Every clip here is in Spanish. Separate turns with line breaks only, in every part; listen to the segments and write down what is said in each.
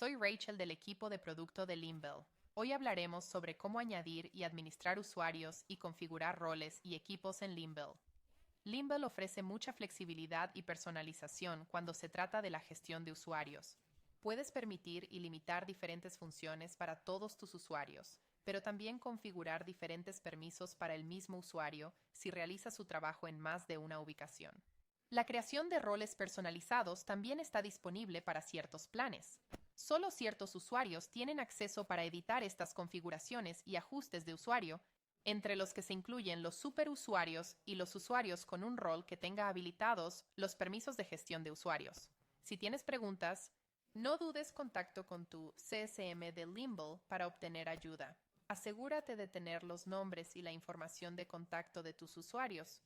soy Rachel del equipo de producto de Limble. Hoy hablaremos sobre cómo añadir y administrar usuarios y configurar roles y equipos en Limble. Limble ofrece mucha flexibilidad y personalización cuando se trata de la gestión de usuarios. Puedes permitir y limitar diferentes funciones para todos tus usuarios, pero también configurar diferentes permisos para el mismo usuario si realiza su trabajo en más de una ubicación. La creación de roles personalizados también está disponible para ciertos planes. Solo ciertos usuarios tienen acceso para editar estas configuraciones y ajustes de usuario, entre los que se incluyen los superusuarios y los usuarios con un rol que tenga habilitados los permisos de gestión de usuarios. Si tienes preguntas, no dudes contacto con tu CSM de Limble para obtener ayuda. Asegúrate de tener los nombres y la información de contacto de tus usuarios,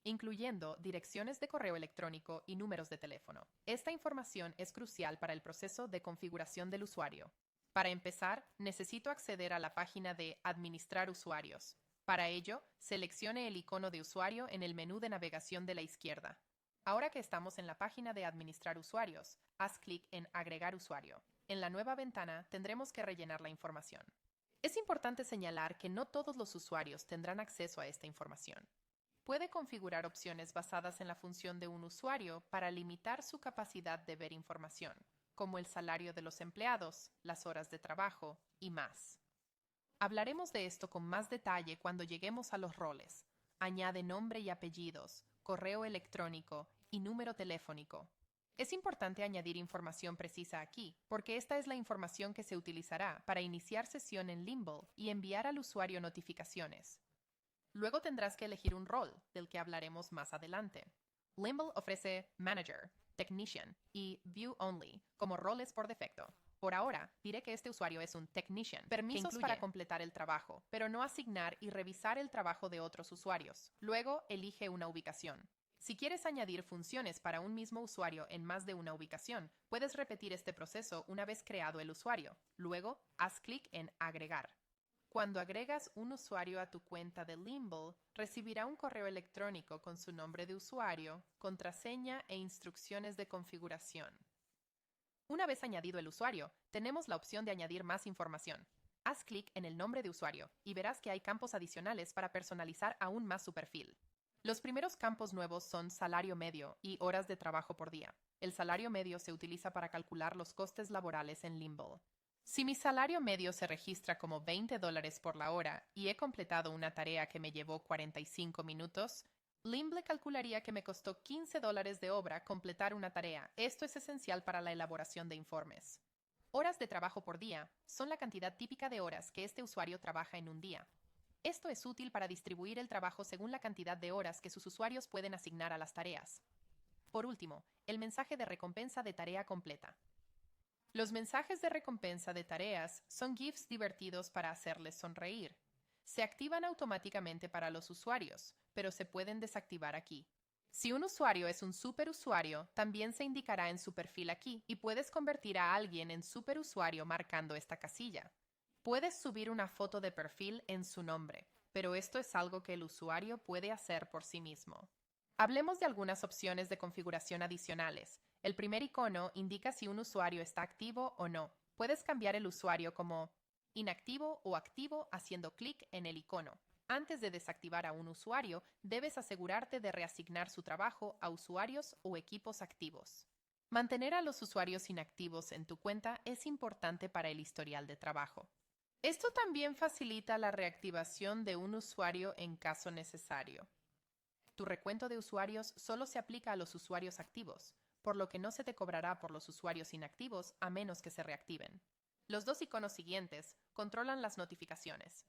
incluyendo direcciones de correo electrónico y números de teléfono. Esta información es crucial para el proceso de configuración del usuario. Para empezar, necesito acceder a la página de Administrar usuarios. Para ello, seleccione el icono de usuario en el menú de navegación de la izquierda. Ahora que estamos en la página de Administrar usuarios, haz clic en Agregar usuario. En la nueva ventana tendremos que rellenar la información. Es importante señalar que no todos los usuarios tendrán acceso a esta información. Puede configurar opciones basadas en la función de un usuario para limitar su capacidad de ver información, como el salario de los empleados, las horas de trabajo y más. Hablaremos de esto con más detalle cuando lleguemos a los roles. Añade nombre y apellidos, correo electrónico y número telefónico. Es importante añadir información precisa aquí, porque esta es la información que se utilizará para iniciar sesión en Limble y enviar al usuario notificaciones. Luego tendrás que elegir un rol, del que hablaremos más adelante. Limble ofrece Manager, Technician y View Only como roles por defecto. Por ahora, diré que este usuario es un Technician, permisos para completar el trabajo, pero no asignar y revisar el trabajo de otros usuarios. Luego, elige una ubicación. Si quieres añadir funciones para un mismo usuario en más de una ubicación, puedes repetir este proceso una vez creado el usuario. Luego, haz clic en Agregar. Cuando agregas un usuario a tu cuenta de Limble, recibirá un correo electrónico con su nombre de usuario, contraseña e instrucciones de configuración. Una vez añadido el usuario, tenemos la opción de añadir más información. Haz clic en el nombre de usuario y verás que hay campos adicionales para personalizar aún más su perfil. Los primeros campos nuevos son salario medio y horas de trabajo por día. El salario medio se utiliza para calcular los costes laborales en Limble. Si mi salario medio se registra como $20 por la hora y he completado una tarea que me llevó 45 minutos, Limble calcularía que me costó $15 de obra completar una tarea. Esto es esencial para la elaboración de informes. Horas de trabajo por día son la cantidad típica de horas que este usuario trabaja en un día. Esto es útil para distribuir el trabajo según la cantidad de horas que sus usuarios pueden asignar a las tareas. Por último, el mensaje de recompensa de tarea completa. Los mensajes de recompensa de tareas son GIFs divertidos para hacerles sonreír. Se activan automáticamente para los usuarios, pero se pueden desactivar aquí. Si un usuario es un superusuario, también se indicará en su perfil aquí y puedes convertir a alguien en superusuario marcando esta casilla. Puedes subir una foto de perfil en su nombre, pero esto es algo que el usuario puede hacer por sí mismo. Hablemos de algunas opciones de configuración adicionales. El primer icono indica si un usuario está activo o no. Puedes cambiar el usuario como inactivo o activo haciendo clic en el icono. Antes de desactivar a un usuario, debes asegurarte de reasignar su trabajo a usuarios o equipos activos. Mantener a los usuarios inactivos en tu cuenta es importante para el historial de trabajo. Esto también facilita la reactivación de un usuario en caso necesario. Tu recuento de usuarios solo se aplica a los usuarios activos, por lo que no se te cobrará por los usuarios inactivos a menos que se reactiven. Los dos iconos siguientes controlan las notificaciones.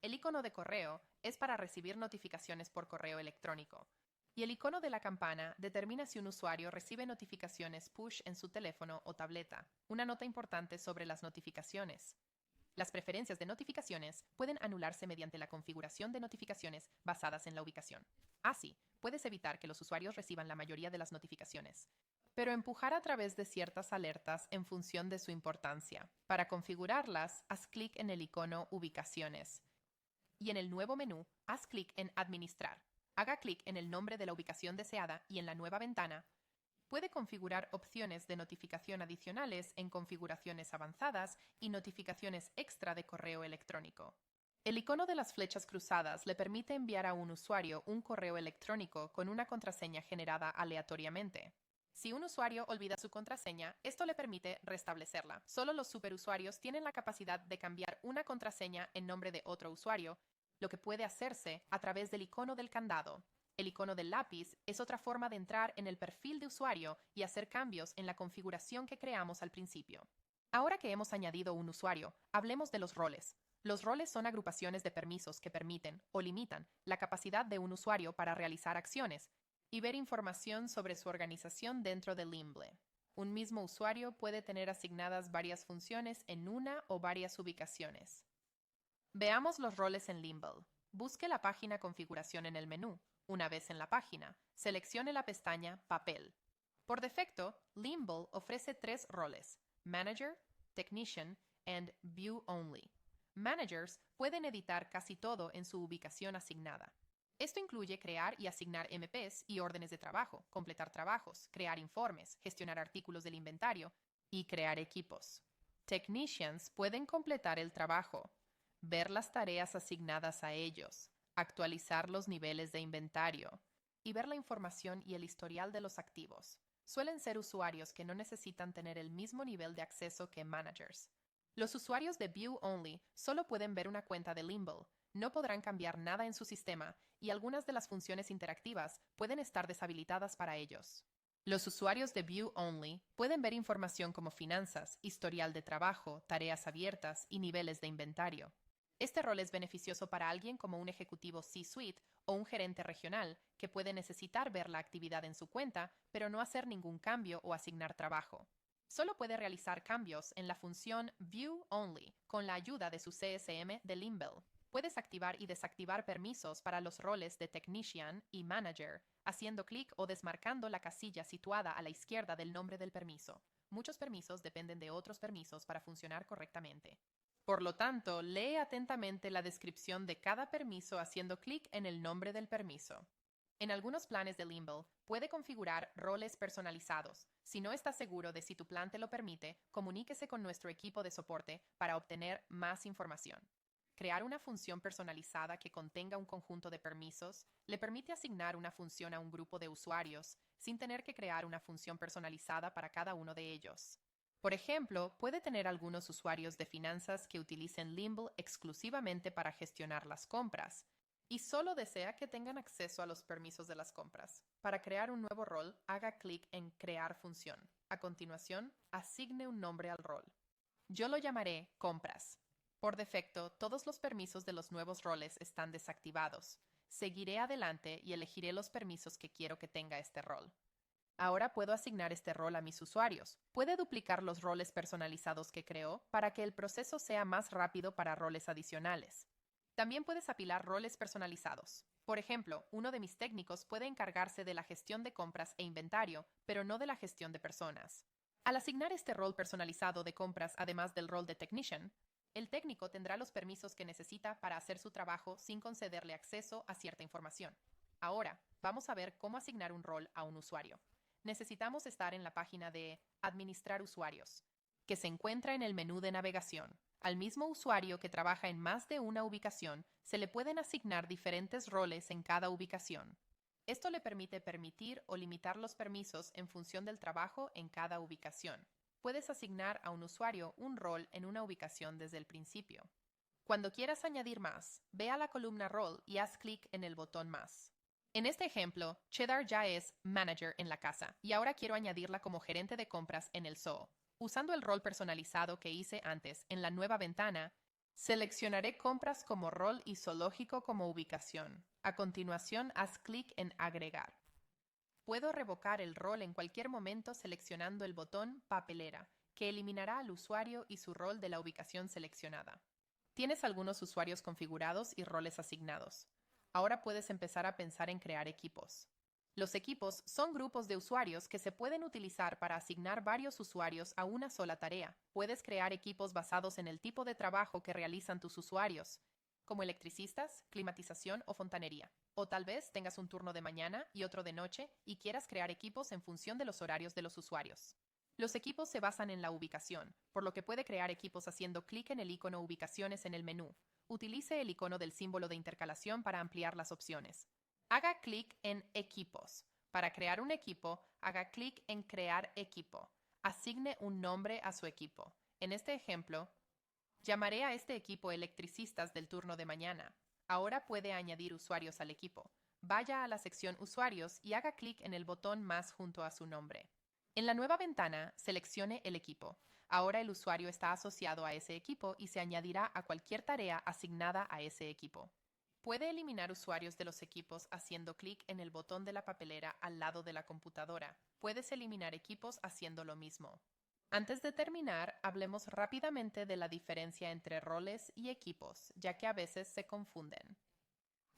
El icono de correo es para recibir notificaciones por correo electrónico, y el icono de la campana determina si un usuario recibe notificaciones push en su teléfono o tableta. Una nota importante sobre las notificaciones. Las preferencias de notificaciones pueden anularse mediante la configuración de notificaciones basadas en la ubicación. Así, puedes evitar que los usuarios reciban la mayoría de las notificaciones, pero empujar a través de ciertas alertas en función de su importancia. Para configurarlas, haz clic en el icono Ubicaciones y en el nuevo menú, haz clic en Administrar. Haga clic en el nombre de la ubicación deseada y en la nueva ventana, Puede configurar opciones de notificación adicionales en configuraciones avanzadas y notificaciones extra de correo electrónico. El icono de las flechas cruzadas le permite enviar a un usuario un correo electrónico con una contraseña generada aleatoriamente. Si un usuario olvida su contraseña, esto le permite restablecerla. Solo los superusuarios tienen la capacidad de cambiar una contraseña en nombre de otro usuario, lo que puede hacerse a través del icono del candado. El icono del lápiz es otra forma de entrar en el perfil de usuario y hacer cambios en la configuración que creamos al principio. Ahora que hemos añadido un usuario, hablemos de los roles. Los roles son agrupaciones de permisos que permiten o limitan la capacidad de un usuario para realizar acciones y ver información sobre su organización dentro de Limble. Un mismo usuario puede tener asignadas varias funciones en una o varias ubicaciones. Veamos los roles en Limble. Busque la página Configuración en el menú. Una vez en la página, seleccione la pestaña Papel. Por defecto, Limble ofrece 3 roles: Manager, Technician y View Only. Managers pueden editar casi todo en su ubicación asignada. Esto incluye crear y asignar MPs y órdenes de trabajo, completar trabajos, crear informes, gestionar artículos del inventario y crear equipos. Technicians pueden completar el trabajo, ver las tareas asignadas a ellos, actualizar los niveles de inventario y ver la información y el historial de los activos. Suelen ser usuarios que no necesitan tener el mismo nivel de acceso que managers. Los usuarios de View Only solo pueden ver una cuenta de Limble, no podrán cambiar nada en su sistema y algunas de las funciones interactivas pueden estar deshabilitadas para ellos. Los usuarios de View Only pueden ver información como finanzas, historial de trabajo, tareas abiertas y niveles de inventario. Este rol es beneficioso para alguien como un ejecutivo C-Suite o un gerente regional que puede necesitar ver la actividad en su cuenta, pero no hacer ningún cambio o asignar trabajo. Solo puede realizar cambios en la función View Only con la ayuda de su CSM de Limble. Puedes activar y desactivar permisos para los roles de Technician y Manager, haciendo clic o desmarcando la casilla situada a la izquierda del nombre del permiso. Muchos permisos dependen de otros permisos para funcionar correctamente. Por lo tanto, lee atentamente la descripción de cada permiso haciendo clic en el nombre del permiso. En algunos planes de Limble, puede configurar roles personalizados. Si no está seguro de si tu plan te lo permite, comuníquese con nuestro equipo de soporte para obtener más información. Crear una función personalizada que contenga un conjunto de permisos le permite asignar una función a un grupo de usuarios sin tener que crear una función personalizada para cada uno de ellos. Por ejemplo, puede tener algunos usuarios de finanzas que utilicen Limble exclusivamente para gestionar las compras y solo desea que tengan acceso a los permisos de las compras. Para crear un nuevo rol, haga clic en Crear función. A continuación, asigne un nombre al rol. Yo lo llamaré Compras. Por defecto, todos los permisos de los nuevos roles están desactivados. Seguiré adelante y elegiré los permisos que quiero que tenga este rol. Ahora puedo asignar este rol a mis usuarios. Puede duplicar los roles personalizados que creó para que el proceso sea más rápido para roles adicionales. También puedes apilar roles personalizados. Por ejemplo, uno de mis técnicos puede encargarse de la gestión de compras e inventario, pero no de la gestión de personas. Al asignar este rol personalizado de compras además del rol de Technician, el técnico tendrá los permisos que necesita para hacer su trabajo sin concederle acceso a cierta información. Ahora, vamos a ver cómo asignar un rol a un usuario. Necesitamos estar en la página de Administrar usuarios, que se encuentra en el menú de navegación. Al mismo usuario que trabaja en más de una ubicación, se le pueden asignar diferentes roles en cada ubicación. Esto le permite permitir o limitar los permisos en función del trabajo en cada ubicación. Puedes asignar a un usuario un rol en una ubicación desde el principio. Cuando quieras añadir más, ve a la columna Role y haz clic en el botón Más. En este ejemplo, Cheddar ya es Manager en la casa y ahora quiero añadirla como gerente de compras en el zoo. Usando el rol personalizado que hice antes en la nueva ventana, seleccionaré compras como rol y zoológico como ubicación. A continuación, haz clic en Agregar. Puedo revocar el rol en cualquier momento seleccionando el botón Papelera, que eliminará al usuario y su rol de la ubicación seleccionada. Tienes algunos usuarios configurados y roles asignados. Ahora puedes empezar a pensar en crear equipos. Los equipos son grupos de usuarios que se pueden utilizar para asignar varios usuarios a una sola tarea. Puedes crear equipos basados en el tipo de trabajo que realizan tus usuarios, como electricistas, climatización o fontanería. O tal vez tengas un turno de mañana y otro de noche y quieras crear equipos en función de los horarios de los usuarios. Los equipos se basan en la ubicación, por lo que puede crear equipos haciendo clic en el icono Ubicaciones en el menú. Utilice el icono del símbolo de intercalación para ampliar las opciones. Haga clic en Equipos. Para crear un equipo, haga clic en Crear equipo. Asigne un nombre a su equipo. En este ejemplo, llamaré a este equipo Electricistas del turno de mañana. Ahora puede añadir usuarios al equipo. Vaya a la sección Usuarios y haga clic en el botón más junto a su nombre. En la nueva ventana, seleccione el equipo. Ahora el usuario está asociado a ese equipo y se añadirá a cualquier tarea asignada a ese equipo. Puede eliminar usuarios de los equipos haciendo clic en el botón de la papelera al lado de la computadora. Puedes eliminar equipos haciendo lo mismo. Antes de terminar, hablemos rápidamente de la diferencia entre roles y equipos, ya que a veces se confunden.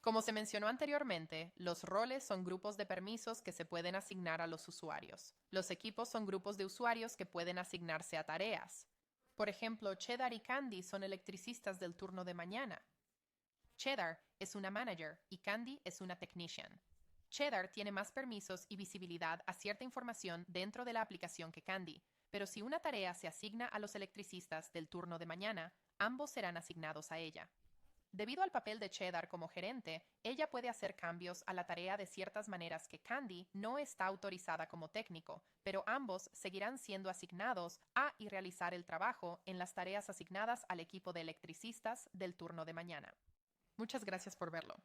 Como se mencionó anteriormente, los roles son grupos de permisos que se pueden asignar a los usuarios. Los equipos son grupos de usuarios que pueden asignarse a tareas. Por ejemplo, Cheddar y Candy son electricistas del turno de mañana. Cheddar es una manager y Candy es una technician. Cheddar tiene más permisos y visibilidad a cierta información dentro de la aplicación que Candy, pero si una tarea se asigna a los electricistas del turno de mañana, ambos serán asignados a ella. Debido al papel de Cheddar como gerente, ella puede hacer cambios a la tarea de ciertas maneras que Candy no está autorizada como técnico, pero ambos seguirán siendo asignados a y realizar el trabajo en las tareas asignadas al equipo de electricistas del turno de mañana. Muchas gracias por verlo.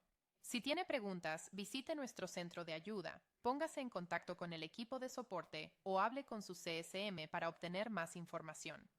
Si tiene preguntas, visite nuestro centro de ayuda, póngase en contacto con el equipo de soporte o hable con su CSM para obtener más información.